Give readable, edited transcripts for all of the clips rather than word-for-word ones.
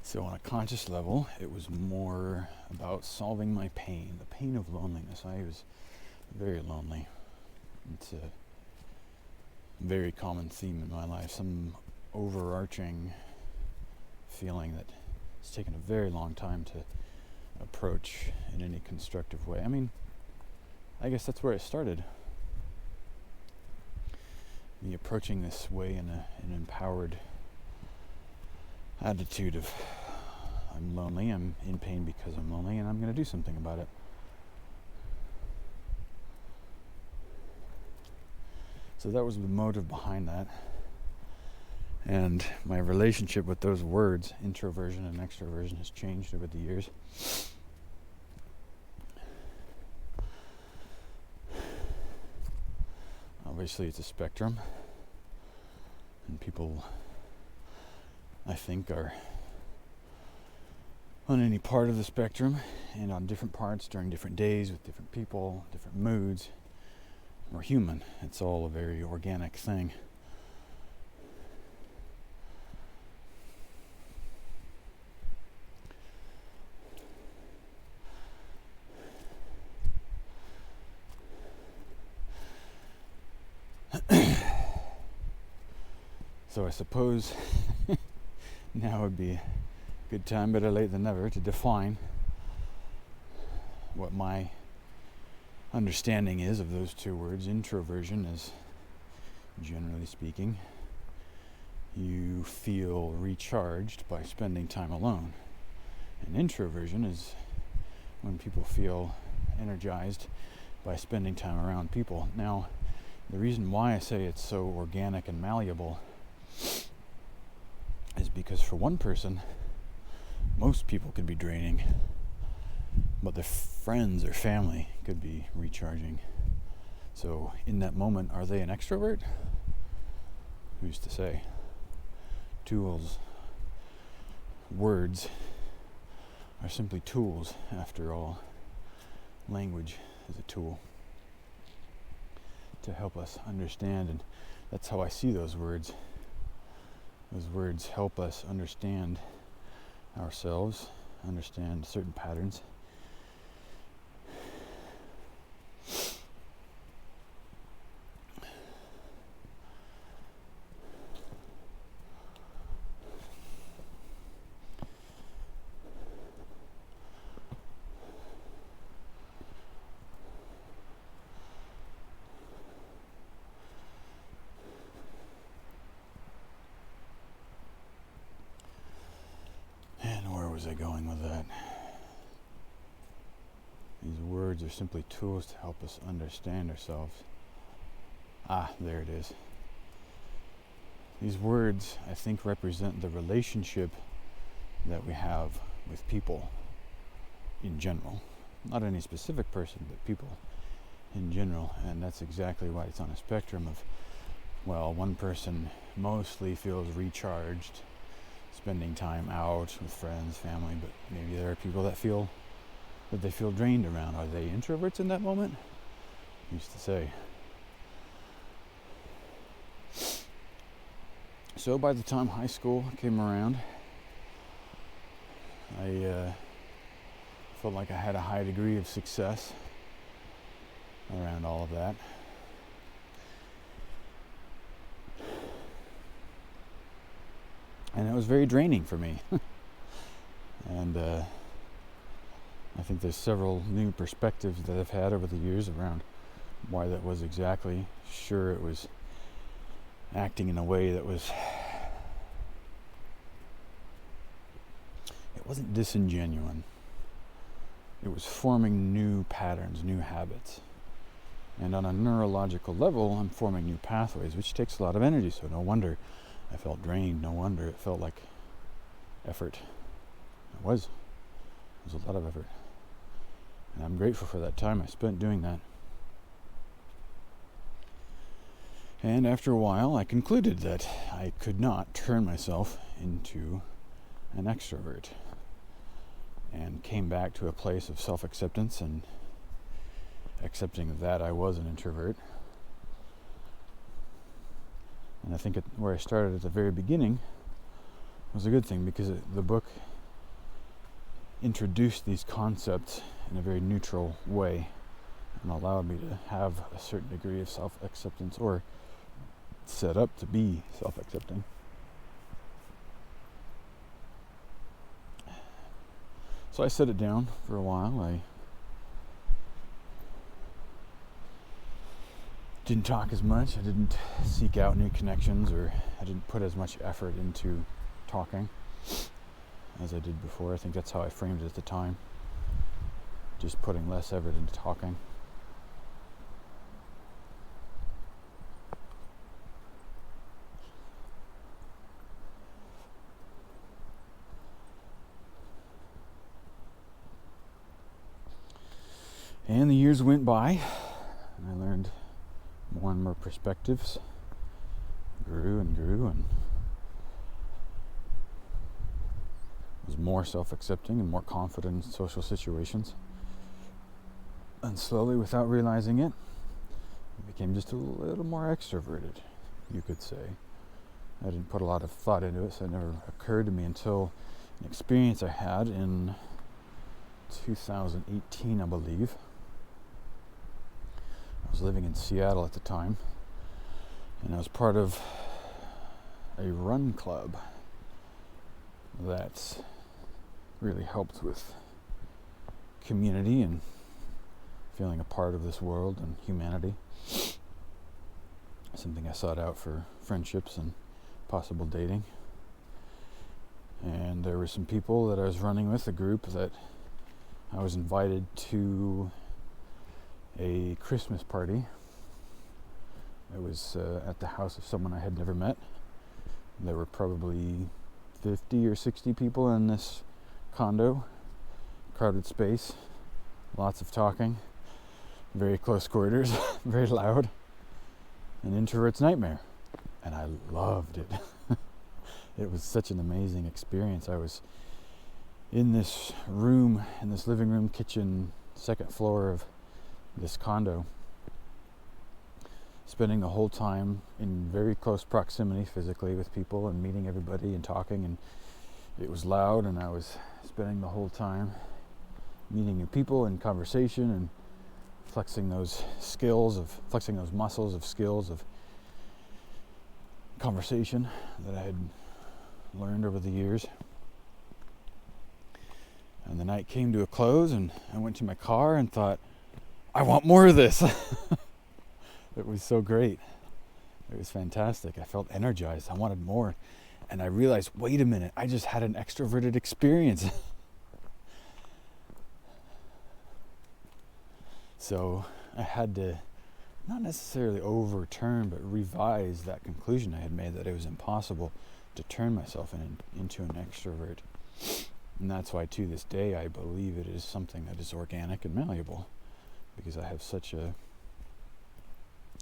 So on a conscious level, it was more about solving my pain, the pain of loneliness. I was very lonely. It's a very common theme in my life, some overarching feeling that it's taken a very long time to approach in any constructive way. I mean, I guess that's where it started. Me approaching this way in an empowered attitude of, I'm lonely, I'm in pain because I'm lonely, and I'm going to do something about it. So that was the motive behind that. And my relationship with those words, introversion and extroversion, has changed over the years. Obviously, it's a spectrum, and people, I think, are on any part of the spectrum and on different parts during different days with different people, different moods. We're human. It's all a very organic thing. So I suppose now would be a good time, better late than never, to define what my understanding is of those two words. Introversion is, generally speaking, you feel recharged by spending time alone. And introversion is when people feel energized by spending time around people. Now, the reason why I say it's so organic and malleable is because for one person, most people could be draining, but their friends or family could be recharging. So in that moment, are they an extrovert? Who's to say? Tools, words are simply tools after all. Language is a tool to help us understand, and that's how I see those words. Those words help us understand ourselves, understand certain patterns. Was I going with that? These words are simply tools to help us understand ourselves. There it is. These words, I think, represent the relationship that we have with people in general. Not any specific person, but people in general. And that's exactly why it's on a spectrum of, well, one person mostly feels recharged spending time out with friends, family, but maybe there are people that they feel drained around. Are they introverts in that moment? Used to say. So by the time high school came around, I felt like I had a high degree of success around all of that. And it was very draining for me. And I think there's several new perspectives that I've had over the years around why that was exactly. Sure, it was acting in a way that was... It wasn't disingenuine. It was forming new patterns, new habits. And on a neurological level, I'm forming new pathways, which takes a lot of energy, so no wonder I felt drained. No wonder it felt like effort. It was a lot of effort. And I'm grateful for that time I spent doing that. And after a while, I concluded that I could not turn myself into an extrovert, and came back to a place of self-acceptance and accepting that I was an introvert. And I think where I started at the very beginning was a good thing, because the book introduced these concepts in a very neutral way and allowed me to have a certain degree of self-acceptance, or set up to be self-accepting. So I set it down for a while. I didn't talk as much. I didn't seek out new connections, or I didn't put as much effort into talking as I did before. I think that's how I framed it at the time. Just putting less effort into talking. And the years went by, and I learned more and more perspectives. Grew and was more self-accepting and more confident in social situations. And slowly, without realizing it, I became just a little more extroverted, you could say. I didn't put a lot of thought into it, so it never occurred to me until an experience I had in 2018, I believe. I was living in Seattle at the time, and I was part of a run club that really helped with community and feeling a part of this world and humanity. Something I sought out for friendships and possible dating. And there were some people that I was running with, a group that I was invited to a Christmas party. It was at the house of someone I had never met. There were probably 50 or 60 people in this condo, crowded space, lots of talking, very close quarters, very loud, an introvert's nightmare. And I loved it. It was such an amazing experience. I was in this room, in this living room, kitchen, second floor of this condo, spending the whole time in very close proximity physically with people and meeting everybody and talking, and it was loud, and I was spending the whole time meeting new people and conversation and flexing those muscles of skills of conversation that I had learned over the years. And the night came to a close, and I went to my car and thought, I want more of this. It was so great. It was fantastic. I felt energized. I wanted more. And I realized, wait a minute, I just had an extroverted experience. So I had to not necessarily overturn, but revise that conclusion I had made, that it was impossible to turn myself into an extrovert. And that's why to this day I believe it is something that is organic and malleable, because I have such a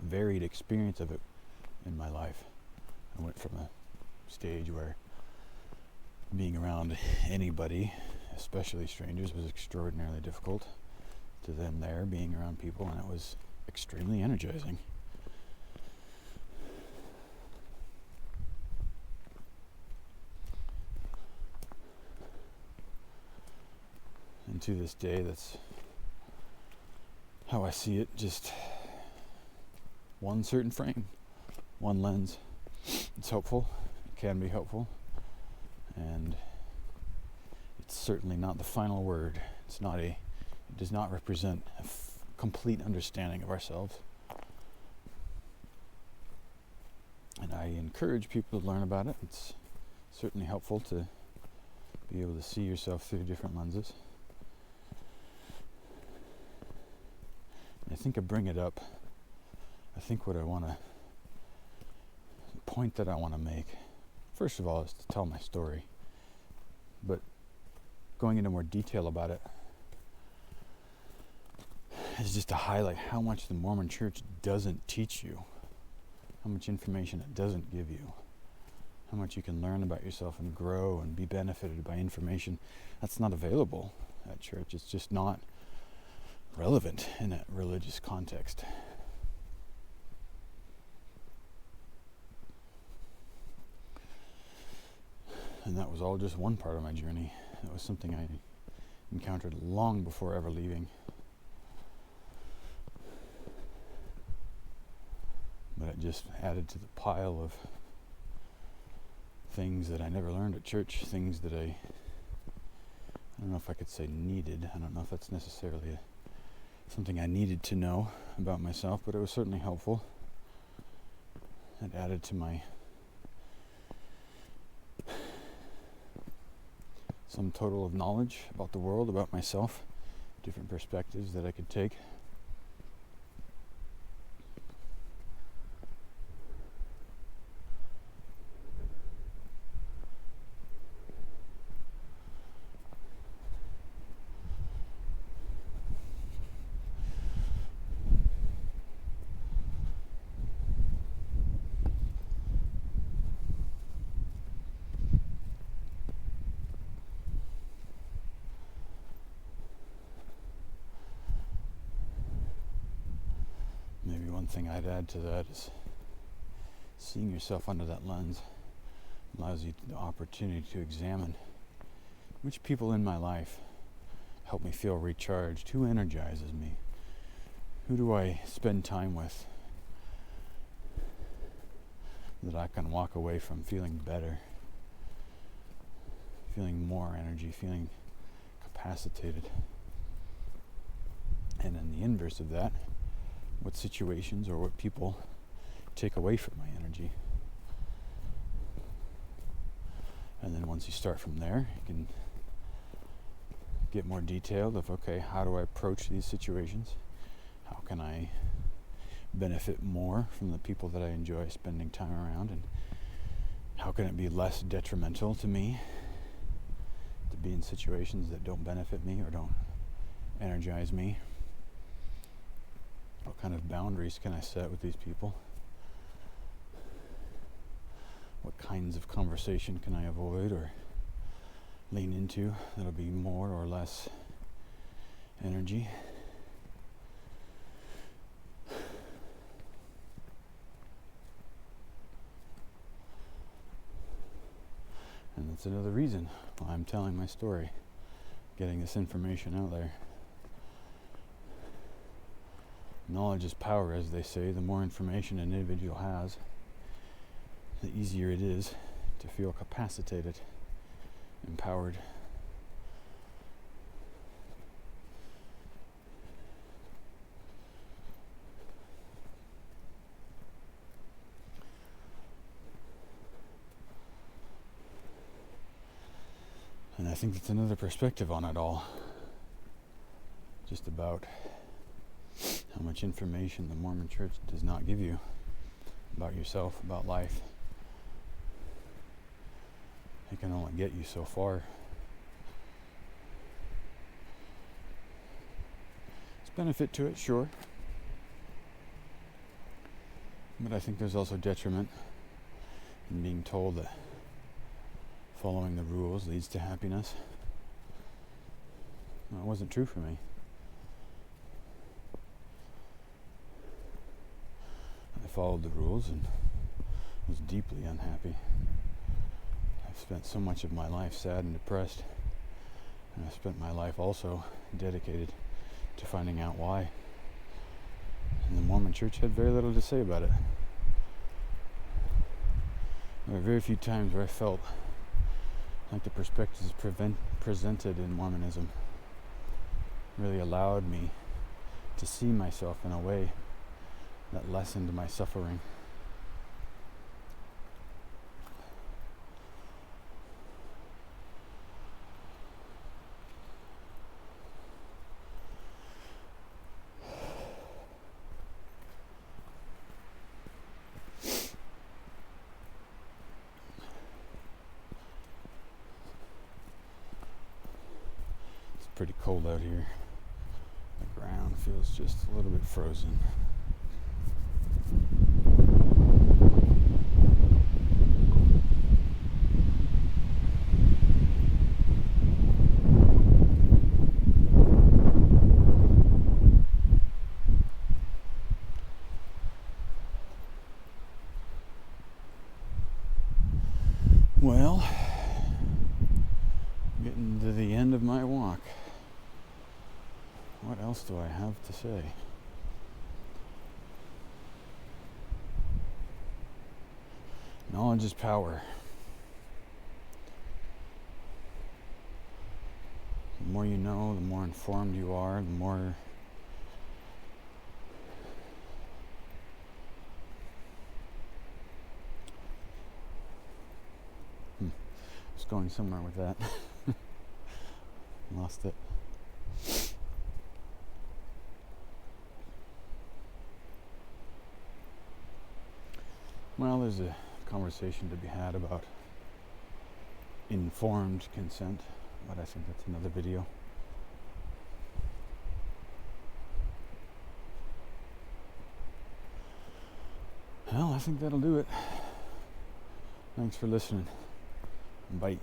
varied experience of it in my life. I went from a stage where being around anybody, especially strangers, was extraordinarily difficult, to then there being around people, and it was extremely energizing. And to this day, that's how I see it. Just one certain frame, one lens. It's helpful. It can be helpful. And it's certainly not the final word. It does not represent a complete understanding of ourselves. And I encourage people to learn about it. It's certainly helpful to be able to see yourself through different lenses. And I think I bring it up. I think the point that I want to make, first of all, is to tell my story. But going into more detail about it is just to highlight how much the Mormon Church doesn't teach you, how much information it doesn't give you, how much you can learn about yourself and grow and be benefited by information that's not available at church. It's just not relevant in a religious context. And that was all just one part of my journey. It was something I encountered long before ever leaving. But it just added to the pile of things that I never learned at church, things that I don't know if I could say needed. I don't know if that's necessarily something I needed to know about myself, but it was certainly helpful. It added to my sum total of knowledge about the world, about myself, different perspectives that I could take. Maybe one thing I'd add to that is seeing yourself under that lens allows you the opportunity to examine which people in my life help me feel recharged, who energizes me, who do I spend time with that I can walk away from feeling better, feeling more energy, feeling capacitated. And then the inverse of that, what situations or what people take away from my energy. And then once you start from there, you can get more detailed of, okay, how do I approach these situations? How can I benefit more from the people that I enjoy spending time around? And how can it be less detrimental to me to be in situations that don't benefit me or don't energize me? What kind of boundaries can I set with these people? What kinds of conversation can I avoid or lean into that'll be more or less energy? And that's another reason why I'm telling my story, getting this information out there. Knowledge is power, as they say. The more information an individual has, the easier it is to feel capacitated, empowered. And I think that's another perspective on it all. Just about how much information the Mormon Church does not give you about yourself, about life. It can only get you so far. There's benefit to it, sure. But I think there's also detriment in being told that following the rules leads to happiness. Well, it wasn't true for me. I followed the rules and was deeply unhappy. I've spent so much of my life sad and depressed, and I've spent my life also dedicated to finding out why. And the Mormon Church had very little to say about it. There were very few times where I felt like the perspectives presented in Mormonism really allowed me to see myself in a way that lessened my suffering. Pretty cold out here. The ground feels just a little bit frozen. Well, getting to the end of my walk. What else do I have to say? Knowledge is power. The more you know, the more informed you are, the more it's going somewhere with that. Lost it. Well, there's a conversation to be had about informed consent, but I think that's another video. Well, I think that'll do it. Thanks for listening. Bye.